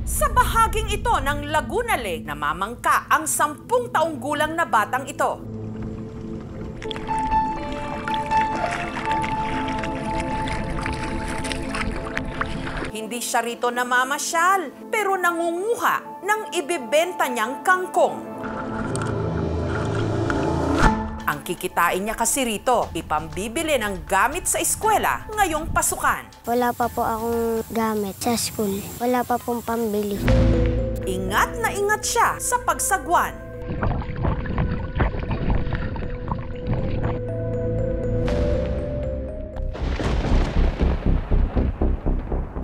Sa bahaging ito ng Laguna Lake, namamangka ang 10 taong gulang na batang ito. Hindi siya rito namamasyal, pero nangunguha ng ibebenta niyang kangkong. Ang kikitain niya kasi rito, ipambibili ng gamit sa eskwela ngayong pasukan. Wala pa po akong gamit sa school. Wala pa pong pambili. Ingat na ingat siya sa pagsagwan.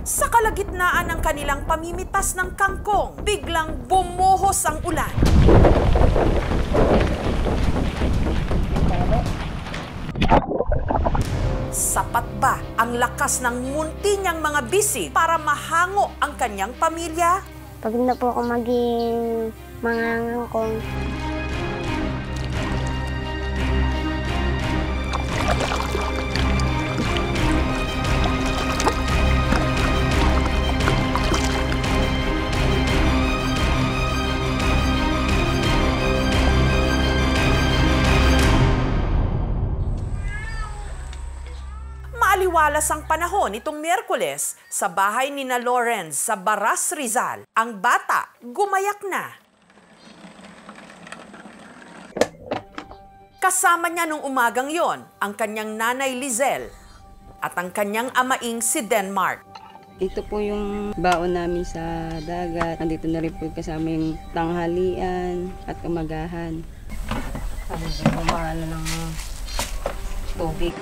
Sa kalagitnaan ng kanilang pamimitas ng kangkong, biglang bumuhos ang ulan. Sapat ba ang lakas ng munti niyang mga bisig para mahango ang kanyang pamilya? Pag na po ako maging mangangangkong, Maaliwalas ang panahon nitong Miyerkules sa bahay ni na Lawrence sa Baras, Rizal. Ang bata, gumayak na. Kasama niya nung umagang yon ang kanyang nanay Lizelle at ang kanyang amaing si Denmark. Ito po yung baon namin sa dagat. Nandito na rin po kasama yung tanghalian at umagahan. Kami din kumana ng tubig.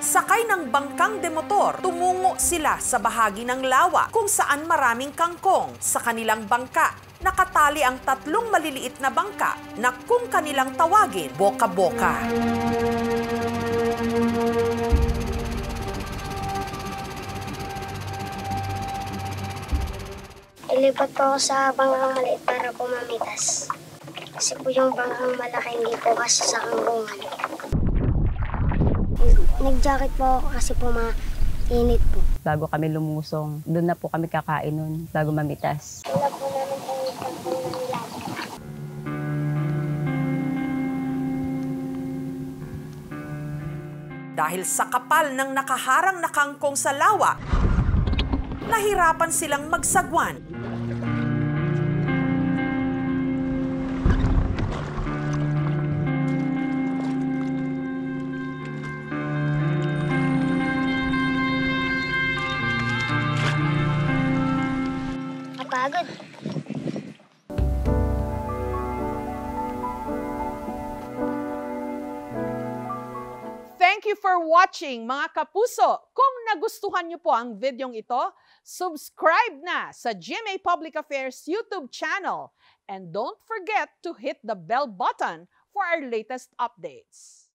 Sakay ng bangkang demotor, tumungo sila sa bahagi ng lawa kung saan maraming kangkong. Sa kanilang bangka, nakatali ang 3 maliliit na bangka na kung kanilang tawagin, boka-boka. ilipat po ako sa bangkang maliit para po mamitas. Kasi po yung bangkang malaki hindi po kasi sa kangkungan. Nag-jacket po ako kasi po mainit po. Bago kami lumusong, doon na po kami kakain nun, bago mamitas. Wala po namin yung kangkong ng lahat. Dahil sa kapal ng nakaharang na kangkong sa lawa, nahirapan silang magsagwan. Kapagod. Thank you for watching, mga kapuso. Kung nagustuhan niyo po ang videong ito, subscribe na sa GMA Public Affairs YouTube channel. And don't forget to hit the bell button for our latest updates.